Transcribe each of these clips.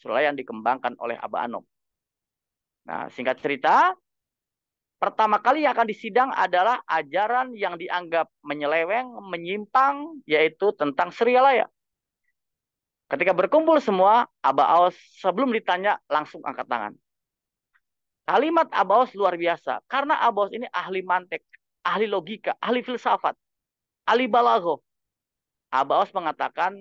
Surah yang dikembangkan oleh Aba Anom. Nah, singkat cerita, pertama kali yang akan disidang adalah ajaran yang dianggap menyeleweng, menyimpang, yaitu tentang Srialaya. Ketika berkumpul semua, Aba Aos sebelum ditanya langsung angkat tangan. Kalimat Aba Aos luar biasa. Karena Aba Aos ini ahli mantek, ahli logika, ahli filsafat, ahli balaghah. Aba Aos mengatakan,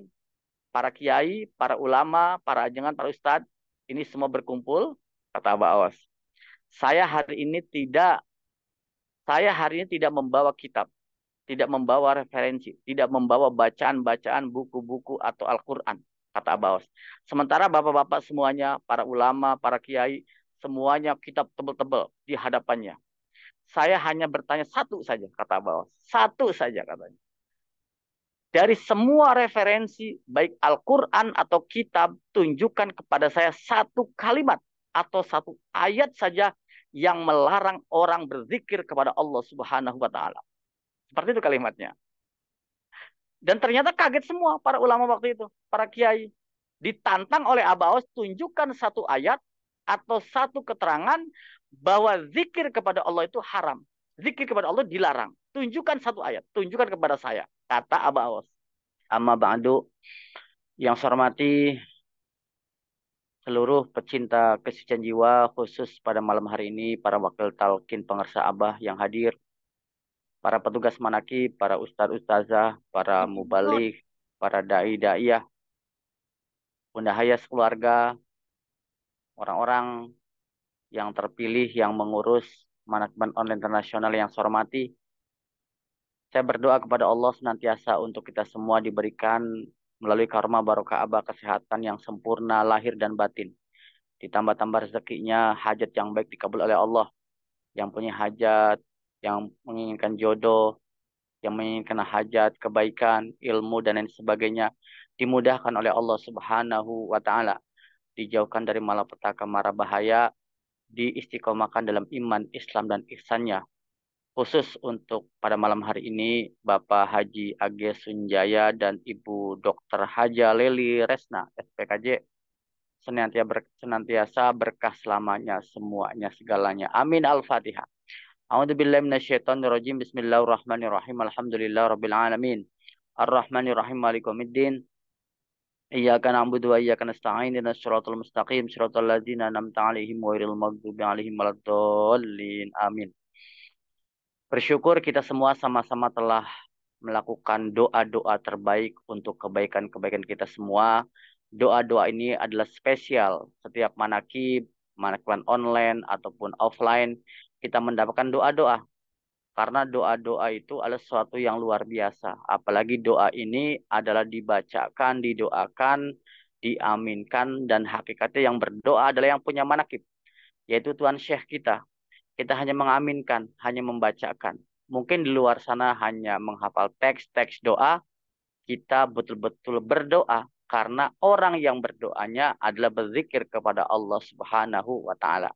para kiai, para ulama, para ajengan, para ustadz, ini semua berkumpul, kata Aba Aos. Saya hari ini tidak membawa kitab, tidak membawa referensi, tidak membawa bacaan-bacaan buku-buku atau Al-Quran, kata Abaos. Sementara bapak-bapak semuanya, para ulama, para kiai, semuanya kitab tebel-tebel di hadapannya. Saya hanya bertanya satu saja, kata Abaos. Satu saja katanya. Dari semua referensi, baik Al-Quran atau kitab, tunjukkan kepada saya satu kalimat atau satu ayat saja yang melarang orang berzikir kepada Allah Subhanahu wa Ta'ala. Seperti itu kalimatnya. Dan ternyata kaget semua para ulama waktu itu, para kiai. Ditantang oleh Abaos, tunjukkan satu ayat atau satu keterangan bahwa zikir kepada Allah itu haram. Zikir kepada Allah dilarang. Tunjukkan satu ayat, tunjukkan kepada saya, kata Abaos. Amma ba'du, yang saya hormati seluruh pecinta kesucian jiwa, khusus pada malam hari ini, para wakil talqin pengersa Abah yang hadir, para petugas manakib, para ustadz ustazah, para mubalik, para dai daiyah, bunda hayat sekeluarga, orang-orang yang terpilih yang mengurus manajemen online internasional yang saya hormati. Saya berdoa kepada Allah senantiasa untuk kita semua diberikan melalui karma barokah abah kesehatan yang sempurna lahir dan batin. Ditambah-tambah rezekinya, hajat yang baik dikabul oleh Allah. Yang punya hajat, yang menginginkan jodoh, yang menginginkan hajat, kebaikan, ilmu, dan lain sebagainya, dimudahkan oleh Allah Subhanahu wa Ta'ala. Dijauhkan dari malapetaka mara bahaya, diistiqomahkan dalam iman, Islam, dan ihsannya. Khusus untuk pada malam hari ini, Bapak Haji Age Sunjaya dan Ibu Dr. Haja Leli Resna, SPKJ, senantiasa berkah selamanya, semuanya, segalanya. Amin. Al-Fatihah. A'udzubillahi minasyaitonirrajim. Bismillahirrahmanirrahim. Alhamdulillah rabbil alamin. Ar-Rahmanirrahim maliki yaumiddin. Iyyaka na'budu wa iyyaka nasta'in. Ihdinas siratal mustaqim. Siratal ladzina an'amta 'alaihim ghairil maghdubi 'alaihim waladdallin. Amin. Bersyukur kita semua sama-sama telah melakukan doa-doa terbaik untuk kebaikan-kebaikan kita semua. Doa-doa ini adalah spesial. Setiap manakib, manakiban online ataupun offline, kita mendapatkan doa-doa. Karena doa-doa itu adalah sesuatu yang luar biasa. Apalagi doa ini adalah dibacakan, didoakan, diaminkan, dan hakikatnya yang berdoa adalah yang punya manakib, yaitu Tuhan Syekh kita. Kita hanya mengaminkan, hanya membacakan. Mungkin di luar sana hanya menghafal teks-teks doa, kita betul-betul berdoa karena orang yang berdoanya adalah berzikir kepada Allah Subhanahu wa Ta'ala.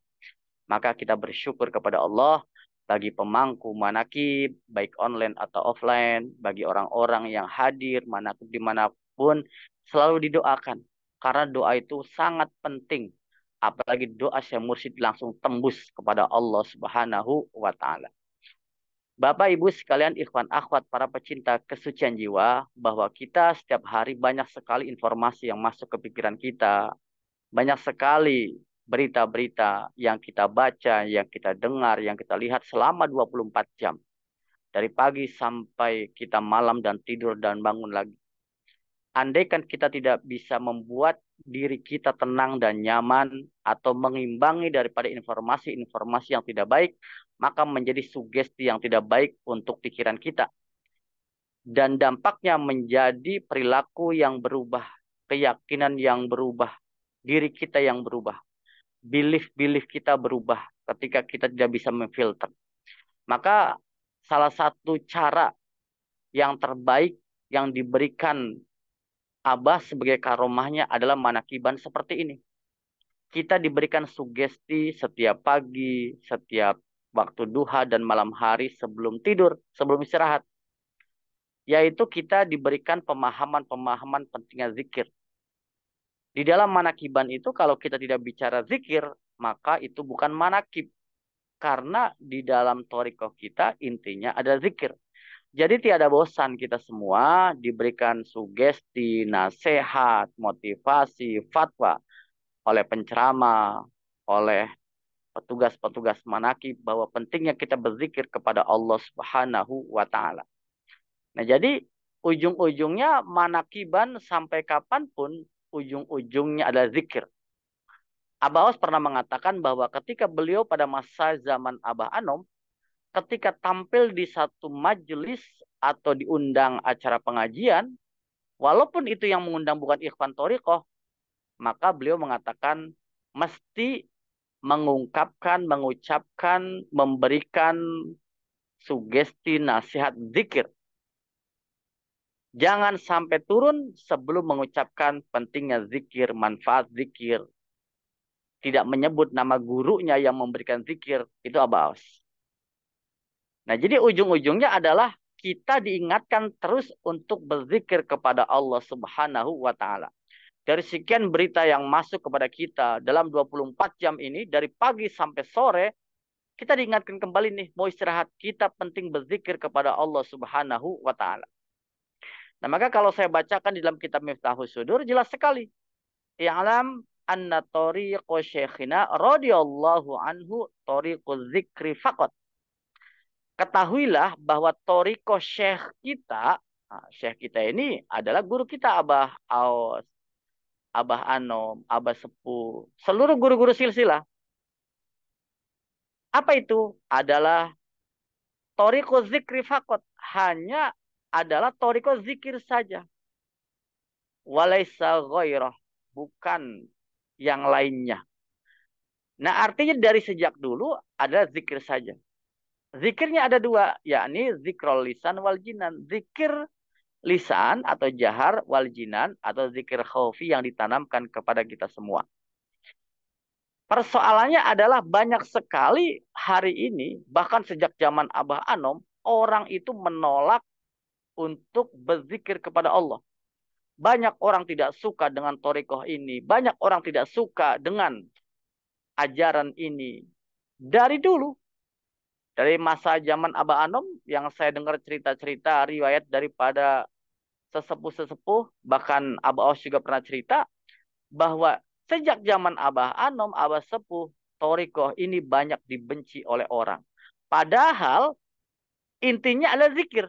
Maka kita bersyukur kepada Allah bagi pemangku manakib, baik online atau offline, bagi orang-orang yang hadir manakib dimanapun, selalu didoakan. Karena doa itu sangat penting. Apalagi doa Syekh Mursyid langsung tembus kepada Allah Subhanahu wa Ta'ala. Bapak Ibu sekalian, ikhwan akhwat, para pecinta kesucian jiwa, bahwa kita setiap hari banyak sekali informasi yang masuk ke pikiran kita. Banyak sekali berita-berita yang kita baca, yang kita dengar, yang kita lihat selama 24 jam. Dari pagi sampai kita malam dan tidur dan bangun lagi. Andaikan kita tidak bisa membuat diri kita tenang dan nyaman atau mengimbangi daripada informasi-informasi yang tidak baik, maka menjadi sugesti yang tidak baik untuk pikiran kita. Dan dampaknya menjadi perilaku yang berubah, keyakinan yang berubah, diri kita yang berubah, belief-belief kita berubah ketika kita tidak bisa memfilter. Maka salah satu cara yang terbaik yang diberikan Abah sebagai karomahnya adalah manakiban seperti ini. Kita diberikan sugesti setiap pagi, setiap waktu duha dan malam hari sebelum tidur, sebelum istirahat. Yaitu kita diberikan pemahaman-pemahaman pentingnya zikir. Di dalam manakiban itu kalau kita tidak bicara zikir, maka itu bukan manakib. Karena di dalam thariqah kita intinya ada zikir. Jadi tiada bosan kita semua diberikan sugesti, nasihat, motivasi, fatwa oleh penceramah, oleh petugas-petugas manakib bahwa pentingnya kita berzikir kepada Allah Subhanahu wa taala. Nah, jadi ujung-ujungnya manakiban sampai kapanpun ujung-ujungnya adalah zikir. Abah Os pernah mengatakan bahwa ketika beliau pada masa zaman Abah Anom, ketika tampil di satu majelis atau diundang acara pengajian, walaupun itu yang mengundang bukan Ikhwan Thoriqoh, maka beliau mengatakan mesti mengungkapkan, mengucapkan, memberikan sugesti nasihat zikir. Jangan sampai turun sebelum mengucapkan pentingnya zikir, manfaat zikir. Tidak menyebut nama gurunya yang memberikan zikir, itu Abah Aus. Nah, jadi ujung-ujungnya adalah kita diingatkan terus untuk berzikir kepada Allah Subhanahu wa taala. Dari sekian berita yang masuk kepada kita dalam 24 jam ini, dari pagi sampai sore, kita diingatkan kembali nih, mau istirahat, kita penting berzikir kepada Allah Subhanahu wa taala. Nah, maka kalau saya bacakan di dalam kitab Miftahus Sudur, jelas sekali. I'lam anna tariqo syekhina radhiyallahu anhu tariqu zikri faqat. Ketahuilah bahwa toriko syekh kita ini adalah guru kita Abah Aus, Abah Anom, Abah Sepuh, seluruh guru-guru silsilah. Apa itu? Adalah toriko zikri fakot. Hanya adalah toriko zikir saja. Walaysa ghairah. Bukan yang lainnya. Nah, artinya dari sejak dulu adalah zikir saja. Zikirnya ada dua, yakni zikrul lisan wal jinan. Zikir lisan atau jahar wal jinan atau zikir khaufi yang ditanamkan kepada kita semua. Persoalannya adalah banyak sekali hari ini, bahkan sejak zaman Abah Anom, orang itu menolak untuk berzikir kepada Allah. Banyak orang tidak suka dengan thariqah ini. Banyak orang tidak suka dengan ajaran ini. Dari dulu, dari masa zaman Abah Anom, yang saya dengar cerita-cerita riwayat daripada sesepuh-sesepuh, bahkan Abah Os juga pernah cerita, bahwa sejak zaman Abah Anom, Abah Sepuh, thariqah ini banyak dibenci oleh orang. Padahal intinya adalah zikir.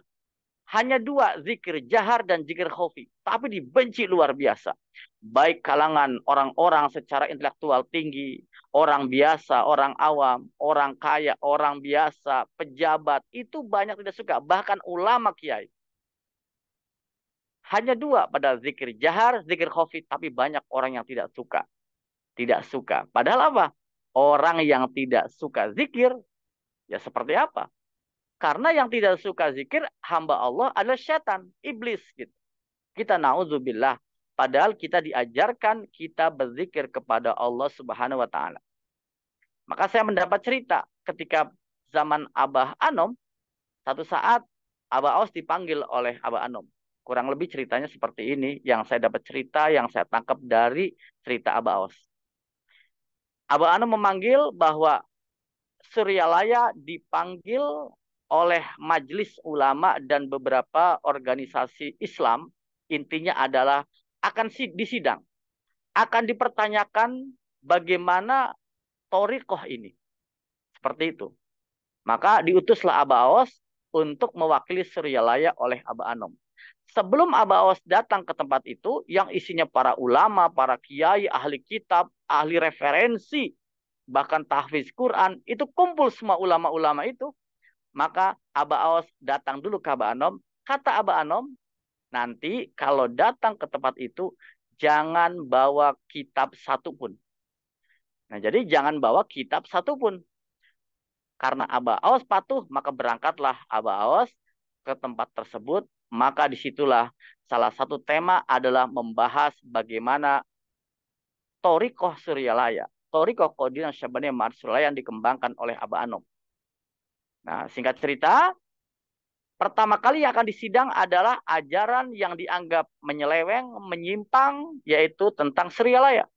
Hanya dua, zikir jahar dan zikir khafi. Tapi dibenci luar biasa. Baik kalangan orang-orang secara intelektual tinggi, orang biasa, orang awam, orang kaya, orang biasa, pejabat, itu banyak tidak suka. Bahkan ulama kiai. Hanya dua pada zikir jahar, zikir khafi. Tapi banyak orang yang tidak suka. Tidak suka. Padahal apa? Orang yang tidak suka zikir, ya seperti apa? Karena yang tidak suka zikir, hamba Allah adalah syaitan, iblis. Gitu. Kita na'udzubillah. Padahal kita diajarkan kita berzikir kepada Allah Subhanahu wa Ta'ala. Maka saya mendapat cerita ketika zaman Abah Anom, satu saat Abah Aus dipanggil oleh Abah Anom. Kurang lebih ceritanya seperti ini, yang saya dapat cerita, yang saya tangkap dari cerita Abah Aus. Abah Anom memanggil bahwa Suryalaya dipanggil oleh majelis ulama dan beberapa organisasi Islam. Intinya adalah akan disidang. Akan dipertanyakan bagaimana thariqah ini. Seperti itu. Maka diutuslah Abah Awas untuk mewakili Suryalaya oleh Abah Anom. Sebelum Abah Awas datang ke tempat itu, yang isinya para ulama, para kiai, ahli kitab, ahli referensi, bahkan tahfiz Quran, itu kumpul semua ulama-ulama itu. Maka Abah Awas datang dulu ke Abah Anom. Kata Abah Anom, nanti kalau datang ke tempat itu, jangan bawa kitab satupun. Nah, jadi jangan bawa kitab satupun. Karena Abah Awas patuh, maka berangkatlah Abah Awas ke tempat tersebut. Maka disitulah salah satu tema adalah membahas bagaimana thariqah Suryalaya. Thariqah Qadiran Syabani Ma'ad Suryalaya yang dikembangkan oleh Abah Anom. Nah, singkat cerita, Pertama kali yang akan disidang adalah ajaran yang dianggap menyeleweng, menyimpang, yaitu tentang Srialaya.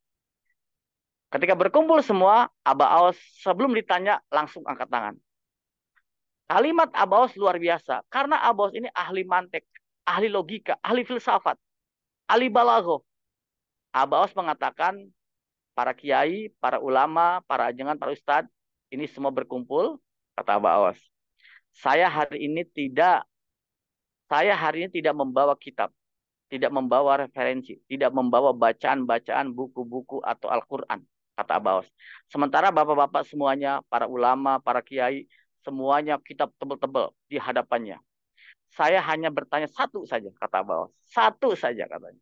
Ketika berkumpul semua, Aba Aos sebelum ditanya langsung angkat tangan. Kalimat Aba Aos luar biasa. Karena Aba Aos ini ahli mantek, ahli logika, ahli filsafat, ahli balaghah. Aba Aos mengatakan, para kiai, para ulama, para ajengan, para ustadz, ini semua berkumpul, kata Aba Aos. Saya hari ini tidak membawa kitab, tidak membawa referensi, tidak membawa bacaan-bacaan buku-buku atau Al-Quran, kata Abaos. Sementara bapak-bapak semuanya, para ulama, para kiai, semuanya kitab tebel-tebel di hadapannya. Saya hanya bertanya satu saja, kata Abaos. Satu saja katanya.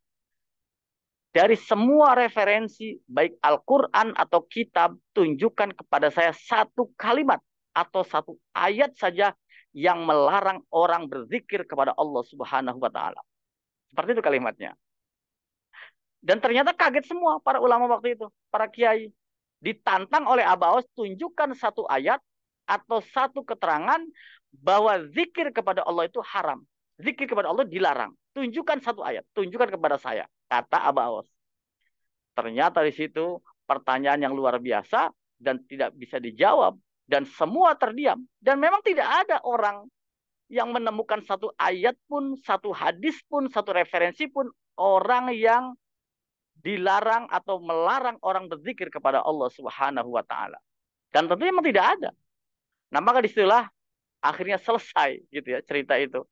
Dari semua referensi, baik Al-Quran atau kitab, tunjukkan kepada saya satu kalimat atau satu ayat saja yang melarang orang berzikir kepada Allah Subhanahu wa Ta'ala. Seperti itu kalimatnya. Dan ternyata kaget semua para ulama waktu itu, para kiai. Ditantang oleh Abaos, tunjukkan satu ayat atau satu keterangan bahwa zikir kepada Allah itu haram. Zikir kepada Allah dilarang. Tunjukkan satu ayat, tunjukkan kepada saya, kata Abaos. Ternyata di situ pertanyaan yang luar biasa dan tidak bisa dijawab. Dan semua terdiam. Dan memang tidak ada orang yang menemukan satu ayat pun, satu hadis pun, satu referensi pun, orang yang dilarang atau melarang orang berzikir kepada Allah Subhanahu wa Ta'ala. Dan tentunya memang tidak ada. Nah, maka disitulah akhirnya selesai gitu ya cerita itu.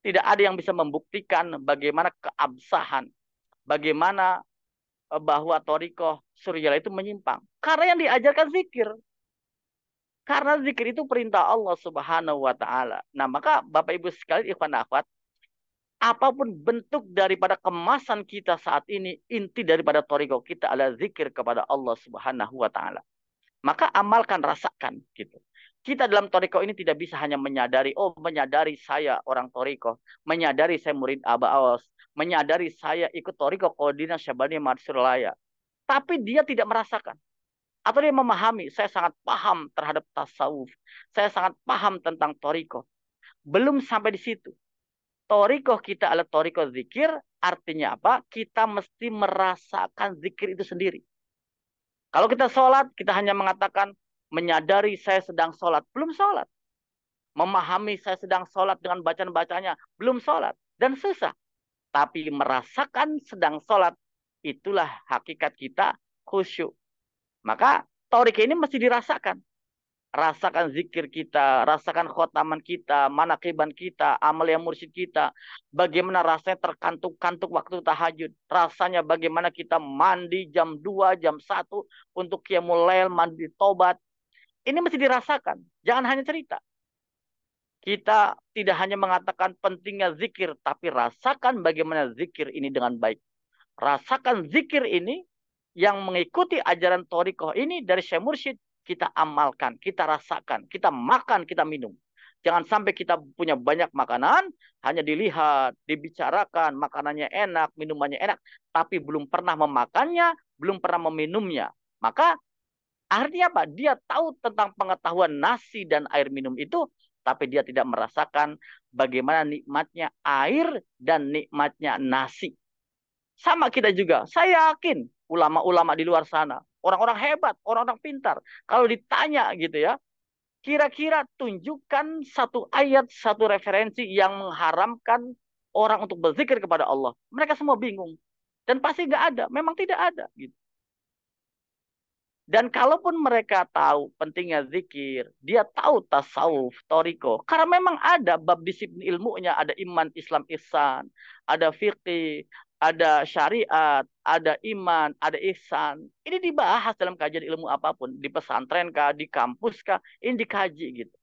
Tidak ada yang bisa membuktikan bagaimana keabsahan, bagaimana bahwa Thariqah Suryalah itu menyimpang. Karena yang diajarkan zikir. Karena zikir itu perintah Allah Subhanahu wa Ta'ala. Nah, maka Bapak Ibu sekalian, ikhwan akhwat, apapun bentuk daripada kemasan kita saat ini, inti daripada Thariqah kita adalah zikir kepada Allah Subhanahu wa Ta'ala. Maka amalkan, rasakan gitu. Kita dalam Thariqah ini tidak bisa hanya menyadari, oh menyadari saya orang Thariqah, menyadari saya murid Aba Aos, menyadari saya ikut Thariqah Qadiriyah Syadzaliyah Marsurlaya. Tapi dia tidak merasakan. Atau dia memahami, saya sangat paham terhadap tasawuf. Saya sangat paham tentang Thariqah. Belum sampai di situ. Thariqah kita adalah Thariqah zikir, artinya apa? Kita mesti merasakan zikir itu sendiri. Kalau kita sholat, kita hanya mengatakan, menyadari saya sedang sholat. Belum sholat. Memahami saya sedang sholat dengan bacaan-bacanya. Belum sholat. Dan susah. Tapi merasakan sedang sholat, itulah hakikat kita khusyuk. Maka thariqah ini mesti dirasakan. Rasakan zikir kita, rasakan khotaman kita, manakiban kita, amal yang mursyid kita. Bagaimana rasanya terkantuk-kantuk waktu tahajud. Rasanya bagaimana kita mandi jam 2, jam 1 untuk qiyamul lail, mandi tobat. Ini mesti dirasakan. Jangan hanya cerita. Kita tidak hanya mengatakan pentingnya zikir, tapi rasakan bagaimana zikir ini dengan baik. Rasakan zikir ini yang mengikuti ajaran Thariqah ini dari Syekh Mursyid, kita amalkan, kita rasakan, kita makan, kita minum. Jangan sampai kita punya banyak makanan, hanya dilihat, dibicarakan, makanannya enak, minumannya enak, tapi belum pernah memakannya, belum pernah meminumnya. Maka artinya apa? Dia tahu tentang pengetahuan nasi dan air minum itu, tapi dia tidak merasakan bagaimana nikmatnya air dan nikmatnya nasi. Sama kita juga. Saya yakin ulama-ulama di luar sana, orang-orang hebat, orang-orang pintar, kalau ditanya gitu ya, kira-kira tunjukkan satu ayat, satu referensi yang mengharamkan orang untuk berzikir kepada Allah. Mereka semua bingung. Dan pasti nggak ada. Memang tidak ada. Gitu. Dan kalaupun mereka tahu pentingnya zikir, dia tahu tasawuf, thariqah. Karena memang ada bab disiplin ilmunya, ada iman, Islam, ihsan, ada fiqih, ada syariat, ada iman, ada ihsan. Ini dibahas dalam kajian ilmu apapun, di pesantren kah, di kampus kah, ini dikaji gitu.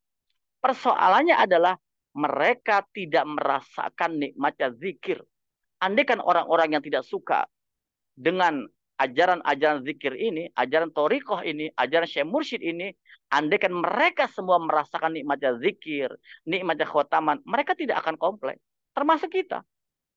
Persoalannya adalah mereka tidak merasakan nikmatnya zikir. Andai kan orang-orang yang tidak suka dengan ajaran-ajaran zikir ini, ajaran thariqah ini, ajaran Syekh Mursyid ini, andaikan mereka semua merasakan nikmatnya zikir, nikmatnya khotaman, mereka tidak akan komplain. Termasuk kita.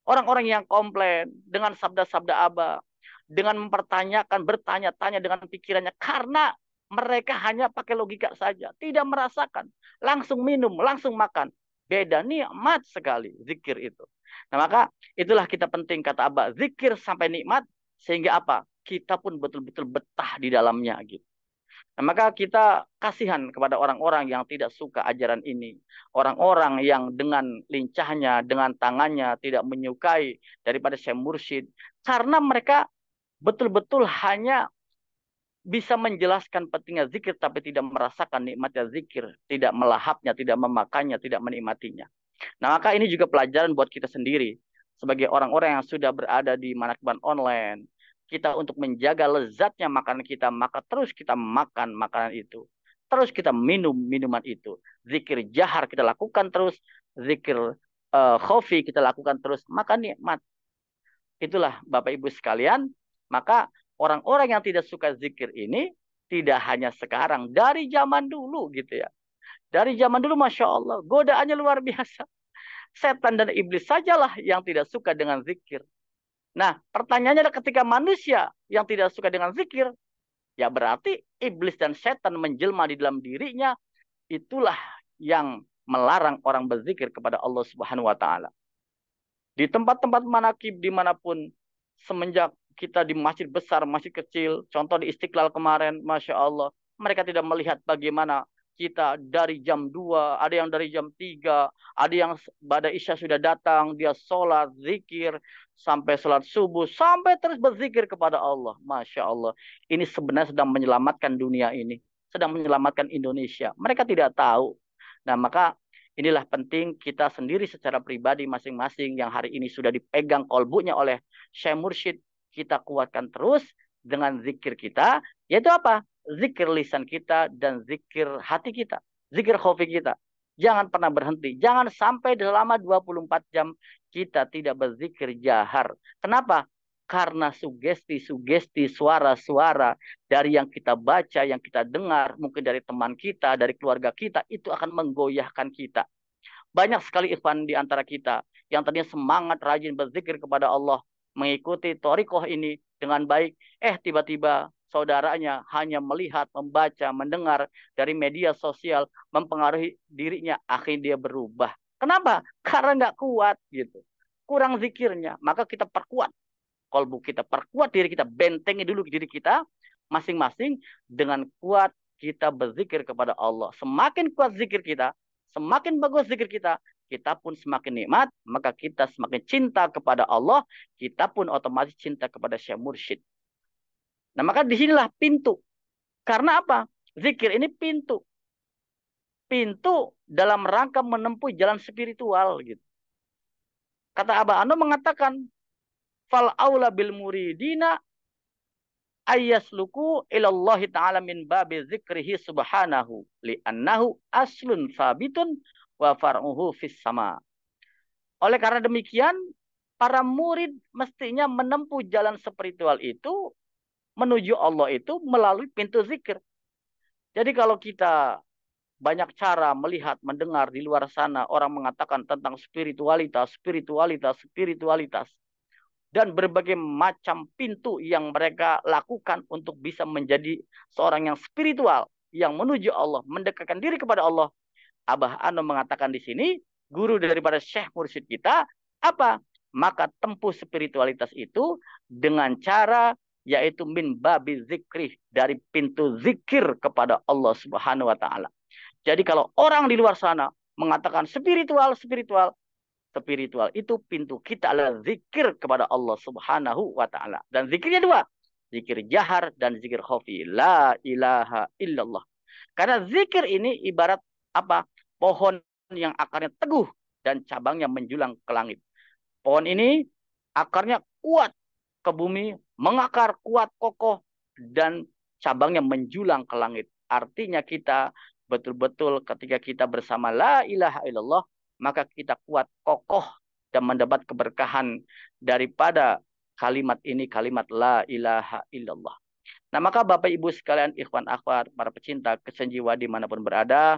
Orang-orang yang komplain dengan sabda-sabda Aba, dengan mempertanyakan, bertanya-tanya dengan pikirannya, karena mereka hanya pakai logika saja, tidak merasakan, langsung minum, langsung makan. beda, nikmat sekali zikir itu. Nah, maka itulah kita penting kata Abah, zikir sampai nikmat sehingga apa? Kita pun betul-betul betah di dalamnya gitu. Nah, maka kita kasihan kepada orang-orang yang tidak suka ajaran ini. Orang-orang yang dengan lincahnya, dengan tangannya tidak menyukai daripada Syekh Mursyid. Karena mereka betul-betul hanya bisa menjelaskan pentingnya zikir tapi tidak merasakan nikmatnya zikir, tidak melahapnya, tidak memakannya, tidak menikmatinya. Nah, maka ini juga pelajaran buat kita sendiri sebagai orang-orang yang sudah berada di manakibah online. Kita untuk menjaga lezatnya makanan kita, maka terus kita makan makanan itu. Terus kita minum minuman itu. Zikir jahar kita lakukan terus, zikir khofi kita lakukan terus, maka nikmat. Itulah Bapak Ibu sekalian, maka orang-orang yang tidak suka zikir ini tidak hanya sekarang, dari zaman dulu gitu ya. Dari zaman dulu Masya Allah, godaannya luar biasa. Setan dan iblis sajalah yang tidak suka dengan zikir. Nah, pertanyaannya adalah ketika manusia yang tidak suka dengan zikir, ya berarti iblis dan setan menjelma di dalam dirinya, itulah yang melarang orang berzikir kepada Allah Subhanahu wa taala. Di tempat-tempat manakib dimanapun, semenjak kita di masjid besar, masjid kecil, contoh di Istiqlal kemarin, Masya Allah, mereka tidak melihat bagaimana kita dari jam 2, ada yang dari jam 3, ada yang pada Isya sudah datang, dia sholat, zikir, sampai sholat subuh, sampai terus berzikir kepada Allah. Masya Allah, ini sebenarnya sedang menyelamatkan dunia ini, sedang menyelamatkan Indonesia. Mereka tidak tahu. Nah, maka inilah penting kita sendiri secara pribadi masing-masing yang hari ini sudah dipegang kolbunya oleh Syekh Mursyid, kita kuatkan terus dengan zikir kita, yaitu apa? Zikir lisan kita dan zikir hati kita, zikir khofi kita. Jangan pernah berhenti, jangan sampai selama 24 jam kita tidak berzikir jahar. Kenapa? Karena sugesti-sugesti, suara-suara dari yang kita baca, yang kita dengar, mungkin dari teman kita, dari keluarga kita, itu akan menggoyahkan kita. Banyak sekali ikhwan di antara kita yang tadinya semangat rajin berzikir kepada Allah, mengikuti thariqah ini dengan baik. Tiba-tiba saudaranya hanya melihat, membaca, mendengar dari media sosial, mempengaruhi dirinya, akhirnya dia berubah. Kenapa? Karena nggak kuat gitu. Kurang zikirnya. Maka kita perkuat kolbu kita, perkuat diri kita, bentengi dulu diri kita masing-masing dengan kuat kita berzikir kepada Allah. Semakin kuat zikir kita, semakin bagus zikir kita, kita pun semakin nikmat, maka kita semakin cinta kepada Allah, kita pun otomatis cinta kepada Syekh Mursyid. Nah, maka disinilah pintu. Karena apa? Zikir ini pintu. Pintu dalam rangka menempuh jalan spiritual gitu. Kata Abah Ano mengatakan, fal aula bil muridina ayyasluku ilallahi ta'ala min babi zikrihi subhanahu li'annahu aslun sabitun wa far'uhu fis sama. Oleh karena demikian, para murid mestinya menempuh jalan spiritual itu menuju Allah itu melalui pintu zikir. Jadi kalau kita banyak cara melihat, mendengar di luar sana orang mengatakan tentang spiritualitas, spiritualitas, spiritualitas. Dan berbagai macam pintu yang mereka lakukan untuk bisa menjadi seorang yang spiritual, yang menuju Allah, mendekatkan diri kepada Allah. Abah Ano mengatakan di sini, guru daripada Syekh Mursyid kita, apa? Maka tempuh spiritualitas itu dengan cara yaitu min babi zikri, dari pintu zikir kepada Allah Subhanahu wa taala. Jadi kalau orang di luar sana mengatakan spiritual, spiritual, spiritual itu pintu kita adalah zikir kepada Allah Subhanahu wa taala. Dan zikirnya dua, zikir jahar dan zikir khafi. La ilaha illallah. Karena zikir ini ibarat apa? Pohon yang akarnya teguh dan cabangnya menjulang ke langit. Pohon ini akarnya kuat ke bumi, mengakar kuat kokoh dan cabangnya menjulang ke langit. Artinya kita betul-betul ketika kita bersama la ilaha illallah, maka kita kuat, kokoh, dan mendapat keberkahan daripada kalimat ini, kalimat la ilaha illallah. Nah, maka Bapak Ibu sekalian, ikhwan akhwat, para pecinta kesenjiwa dimanapun berada,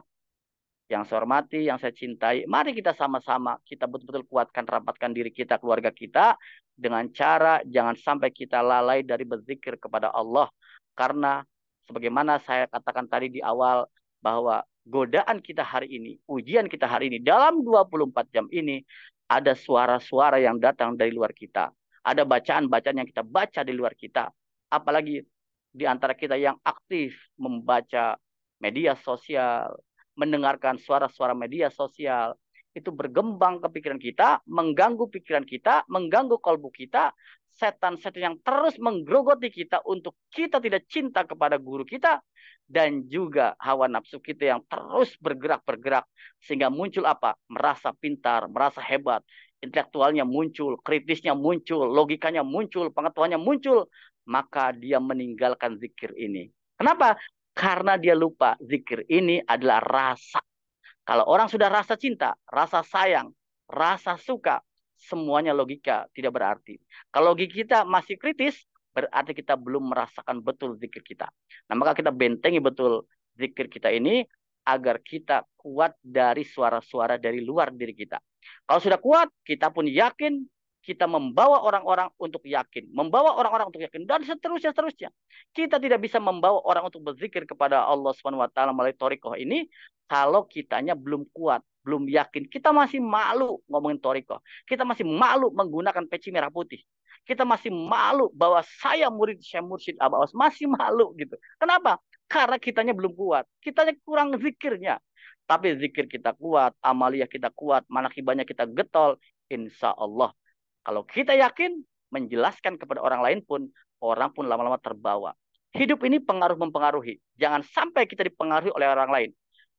yang saya hormati, yang saya cintai, mari kita sama-sama, kita betul-betul kuatkan, rapatkan diri kita, keluarga kita, dengan cara jangan sampai kita lalai dari berzikir kepada Allah. Karena sebagaimana saya katakan tadi di awal, bahwa godaan kita hari ini, ujian kita hari ini, dalam 24 jam ini, ada suara-suara yang datang dari luar kita. Ada bacaan-bacaan yang kita baca di luar kita. Apalagi di antara kita yang aktif membaca media sosial, mendengarkan suara-suara media sosial, itu bergembang ke pikiran kita, mengganggu pikiran kita, mengganggu kalbu kita, setan-setan yang terus menggerogoti kita untuk kita tidak cinta kepada guru kita, dan juga hawa nafsu kita yang terus bergerak-bergerak sehingga muncul apa? Merasa pintar, merasa hebat, intelektualnya muncul, kritisnya muncul, logikanya muncul, pengetahuannya muncul, maka dia meninggalkan zikir ini. Kenapa? Karena dia lupa zikir ini adalah rasa. Kalau orang sudah rasa cinta, rasa sayang, rasa suka, semuanya logika tidak berarti. Kalau logika kita masih kritis, berarti kita belum merasakan betul zikir kita. Nah, maka kita bentengi betul zikir kita ini agar kita kuat dari suara-suara dari luar diri kita. Kalau sudah kuat, kita pun yakin kita membawa orang-orang untuk yakin, membawa orang-orang untuk yakin, dan seterusnya, seterusnya. Kita tidak bisa membawa orang untuk berzikir kepada Allah Subhanahu Wa Taala melalui torikoh ini kalau kitanya belum kuat, belum yakin. Kita masih malu ngomongin torikoh. Kita masih malu menggunakan peci merah putih. Kita masih malu bahwa saya murid Syekh Mursyid Aba Awas. Masih malu gitu. Kenapa? Karena kitanya belum kuat. Kitanya kurang zikirnya. Tapi zikir kita kuat, amaliyah kita kuat, manakibahnya kita getol. Insya Allah. Kalau kita yakin, menjelaskan kepada orang lain pun, orang pun lama-lama terbawa. Hidup ini pengaruh mempengaruhi. Jangan sampai kita dipengaruhi oleh orang lain.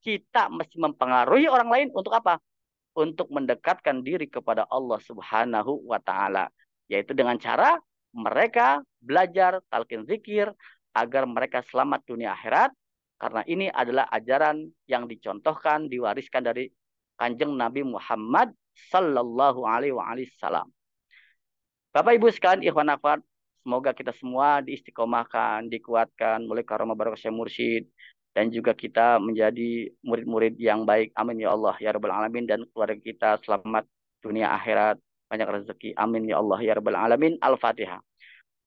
Kita mesti mempengaruhi orang lain untuk apa? Untuk mendekatkan diri kepada Allah Subhanahu wa taala, yaitu dengan cara mereka belajar talqin zikir agar mereka selamat dunia akhirat, karena ini adalah ajaran yang dicontohkan, diwariskan dari Kanjeng Nabi Muhammad sallallahu alaihi wasallam. Bapak Ibu sekalian, ikhwan akhwat, semoga kita semua diistiqomahkan, dikuatkan oleh karomah barakah Syekh Mursyid, dan juga kita menjadi murid-murid yang baik. Amin ya Allah ya rabbal alamin. Dan keluarga kita selamat dunia akhirat, banyak rezeki. Amin ya Allah ya rabbal alamin. Al-Fatihah.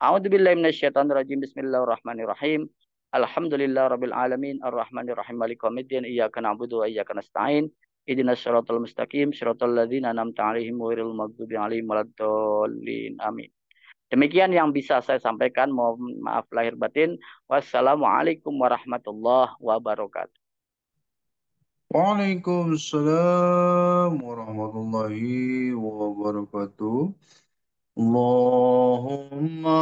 A'udzubillahi minasyaitonirrajim. Bismillahirrahmanirrahim. Alhamdulillah rabbil alamin. Arrahmanirrahim. Maliki yaumiddin. Iyyaka na'budu wa iyyaka nasta'in. Ihdinas siratal mustaqim. Siratal ladzina an'amta 'alaihim ghairil maghdubi 'alaihim waladdallin. Amin. Demikian yang bisa saya sampaikan. Mohon maaf lahir batin. Wassalamualaikum warahmatullahi wabarakatuh. Waalaikumsalam warahmatullahi wabarakatuh. Allahumma